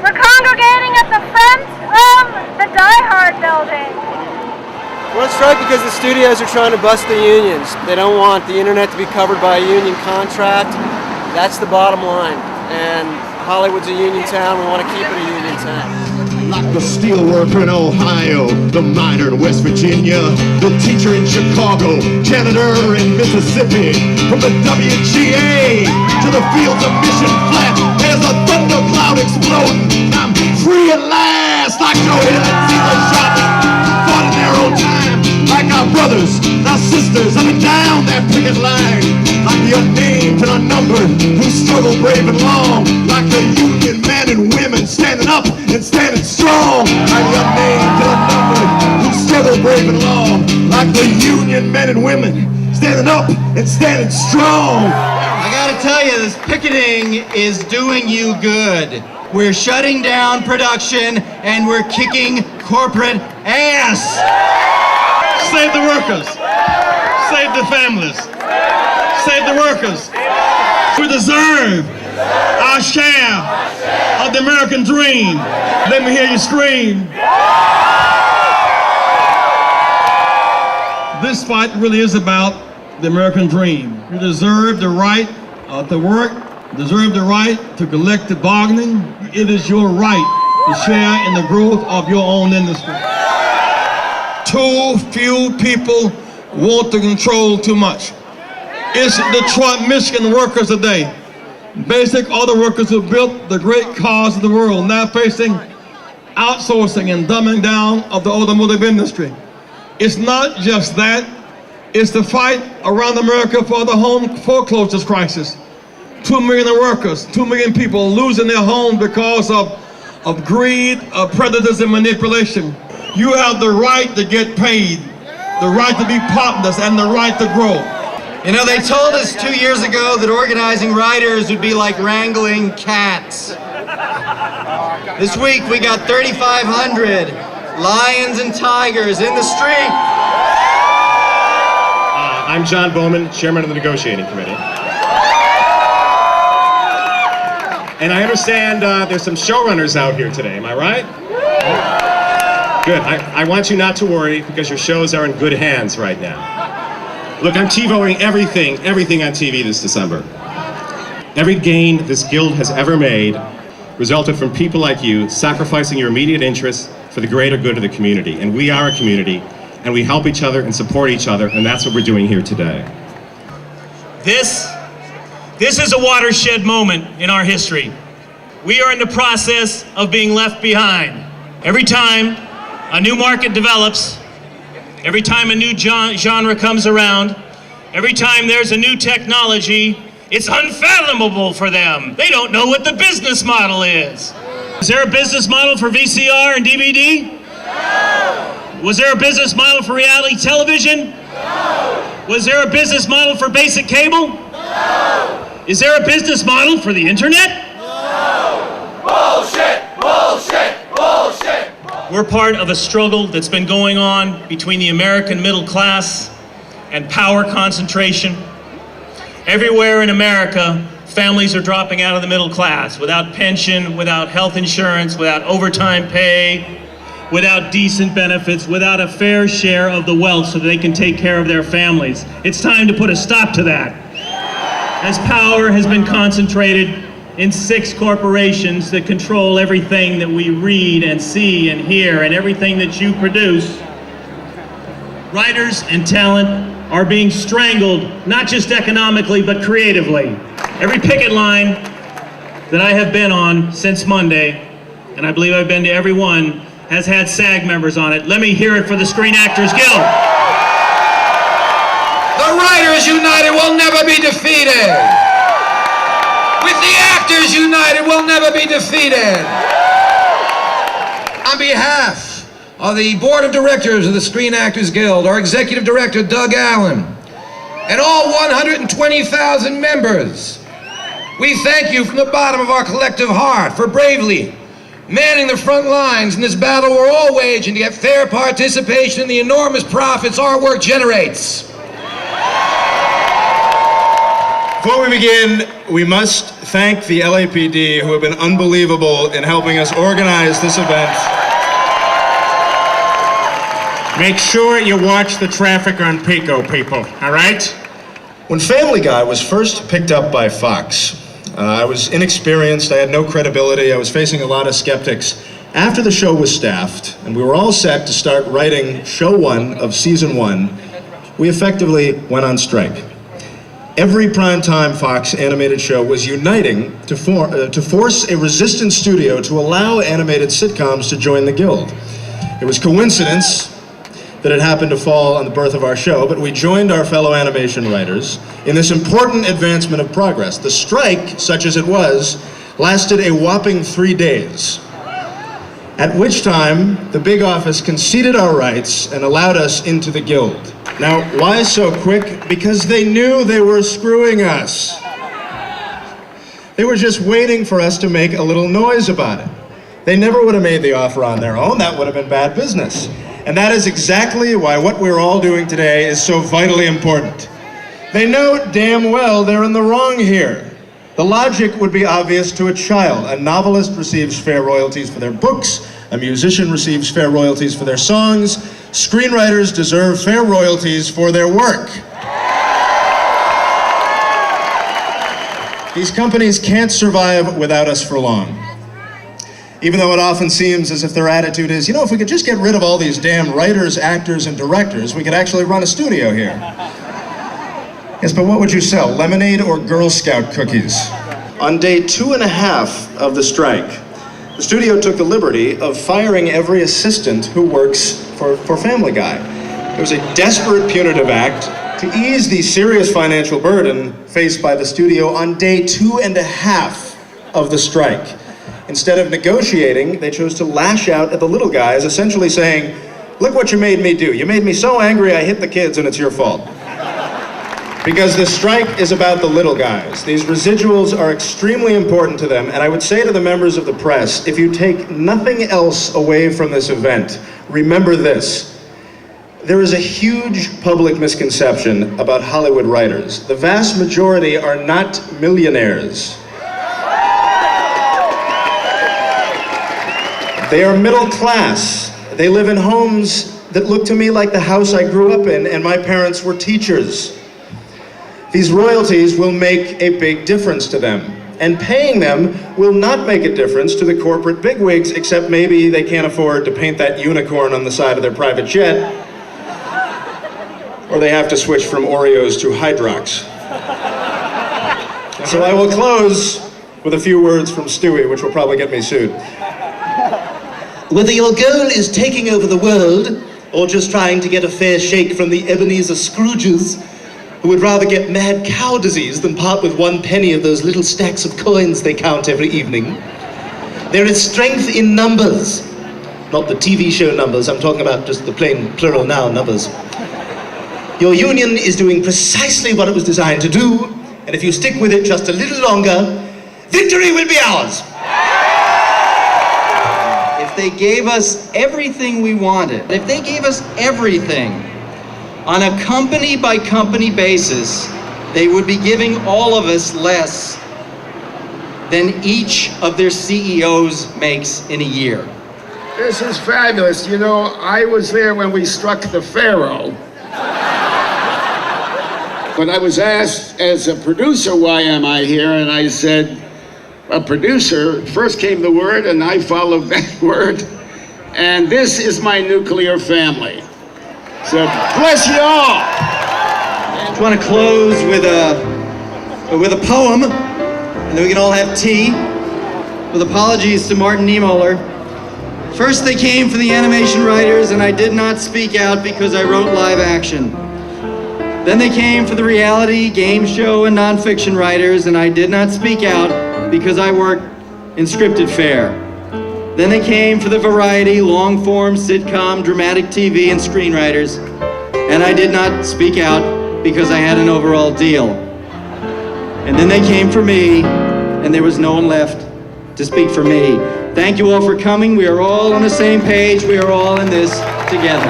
We're congregating at the front of the Die Hard building. We're on strike because the studios are trying to bust the unions. They don't want the internet to be covered by a union contract. That's the bottom line. And Hollywood's a union town. We want to keep it a union town. Like the steelworker in Ohio, the miner in West Virginia, the teacher in Chicago, janitor in Mississippi. From the WGA to the fields of Mission Flat, there's a thundercloud exploding. I'm free at last, like Joe Hill and Caesar Chavez, fought in their own time, like our brothers, our sisters, up and down that picket line, like the unnamed and unnumbered who struggle brave and long, like the union men and women standing up and standing strong, like the unnamed and unnumbered who struggle brave and long, like the union men and women standing up and standing strong. I gotta tell you, this picketing is doing you good. We're shutting down production and we're kicking corporate ass. Save the workers. Save the families. Save the workers. We deserve our share of the American dream. Let me hear you scream. This fight really is about the American dream. You deserve the right to work, deserve the right to collective bargaining. It is your right to share in the growth of your own industry. Too few people want to control too much. It's Detroit, Michigan workers today, basic auto workers who built the great cars of the world, now facing outsourcing and dumbing down of the automotive industry. It's not just that, it's the fight around America for the home foreclosures crisis. 2 million workers, 2 million people losing their homes because of greed, of predators and manipulation. You have the right to get paid, the right to be partners, and the right to grow. You know, they told us 2 years ago that organizing riders would be like wrangling cats. This week we got 3,500 lions and tigers in the street. I'm John Bowman, chairman of the negotiating committee. And I understand there's some showrunners out here today, am I right? Good, I want you not to worry because your shows are in good hands right now. Look, I'm TiVoing everything on TV this December. Every gain this guild has ever made resulted from people like you sacrificing your immediate interests for the greater good of the community. And we are a community, and we help each other and support each other, and that's what we're doing here today. This is a watershed moment in our history. We are in the process of being left behind. Every time a new market develops, every time a new genre comes around, every time there's a new technology, it's unfathomable for them. They don't know what the business model is. Is there a business model for VCR and DVD? No. Was there a business model for reality television? No. Was there a business model for basic cable? No. Is there a business model for the internet? No. Bullshit, bullshit, bullshit. We're part of a struggle that's been going on between the American middle class and power concentration. Everywhere in America, families are dropping out of the middle class without pension, without health insurance, without overtime pay, without decent benefits, without a fair share of the wealth so that they can take care of their families. It's time to put a stop to that. As power has been concentrated in 6 corporations that control everything that we read and see and hear and everything that you produce, writers and talent are being strangled, not just economically, but creatively. Every picket line that I have been on since Monday, and I believe I've been to every one, has had SAG members on it. Let me hear it for the Screen Actors Guild. The Writers United will never be defeated. With the Actors United, we'll never be defeated. On behalf of the Board of Directors of the Screen Actors Guild, our Executive Director, Doug Allen, and all 120,000 members, we thank you from the bottom of our collective heart for bravely manning the front lines in this battle we're all waging to get fair participation in the enormous profits our work generates. Before we begin, we must thank the LAPD, who have been unbelievable in helping us organize this event. Make sure you watch the traffic on Pico, people, all right? When Family Guy was first picked up by Fox, I was inexperienced, I had no credibility, I was facing a lot of skeptics. After the show was staffed, and we were all set to start writing show 1 of season 1, we effectively went on strike. Every primetime Fox animated show was uniting to force a resistant studio to allow animated sitcoms to join the guild. It was coincidence that it happened to fall on the birth of our show, but we joined our fellow animation writers in this important advancement of progress. The strike, such as it was, lasted a whopping 3 days, at which time the big office conceded our rights and allowed us into the guild. Now, why so quick? Because they knew they were screwing us. They were just waiting for us to make a little noise about it. They never would have made the offer on their own. That would have been bad business. And that is exactly why what we're all doing today is so vitally important. They know damn well they're in the wrong here. The logic would be obvious to a child. A novelist receives fair royalties for their books. A musician receives fair royalties for their songs. Screenwriters deserve fair royalties for their work. These companies can't survive without us for long. Even though it often seems as if their attitude is, you know, if we could just get rid of all these damn writers, actors, and directors, we could actually run a studio here. Yes, but what would you sell, lemonade or Girl Scout cookies? On day 2.5 of the strike, the studio took the liberty of firing every assistant who works for Family Guy. It was a desperate punitive act to ease the serious financial burden faced by the studio on day 2.5 of the strike. Instead of negotiating, they chose to lash out at the little guys, essentially saying, look what you made me do. You made me so angry I hit the kids and it's your fault. Because the strike is about the little guys. These residuals are extremely important to them, and I would say to the members of the press, if you take nothing else away from this event, remember this. There is a huge public misconception about Hollywood writers. The vast majority are not millionaires. They are middle class. They live in homes that look to me like the house I grew up in, and my parents were teachers. These royalties will make a big difference to them, and paying them will not make a difference to the corporate bigwigs, except maybe they can't afford to paint that unicorn on the side of their private jet, or they have to switch from Oreos to Hydrox. So I will close with a few words from Stewie, which will probably get me sued. Whether your goal is taking over the world, or just trying to get a fair shake from the Ebenezer Scrooges, who would rather get mad cow disease than part with 1 penny of those little stacks of coins they count every evening. There is strength in numbers. Not the TV show numbers, I'm talking about just the plain plural noun numbers. Your union is doing precisely what it was designed to do, and if you stick with it just a little longer, victory will be ours. If they gave us everything we wanted, if they gave us everything, on a company-by-company basis, they would be giving all of us less than each of their CEOs makes in a year. This is fabulous. You know, I was there when we struck the Pharaoh. When I was asked as a producer, why am I here? And I said, a producer, first came the word and I followed that word. And this is my nuclear family. So bless you all. I want to close with a poem, and then we can all have tea. With apologies to Martin Niemöller. First they came for the animation writers, and I did not speak out because I wrote live action. Then they came for the reality, game show, and nonfiction writers, and I did not speak out because I worked in scripted fare. Then they came for the variety, long-form, sitcom, dramatic TV, and screenwriters. And I did not speak out because I had an overall deal. And then they came for me, and there was no one left to speak for me. Thank you all for coming. We are all on the same page. We are all in this together.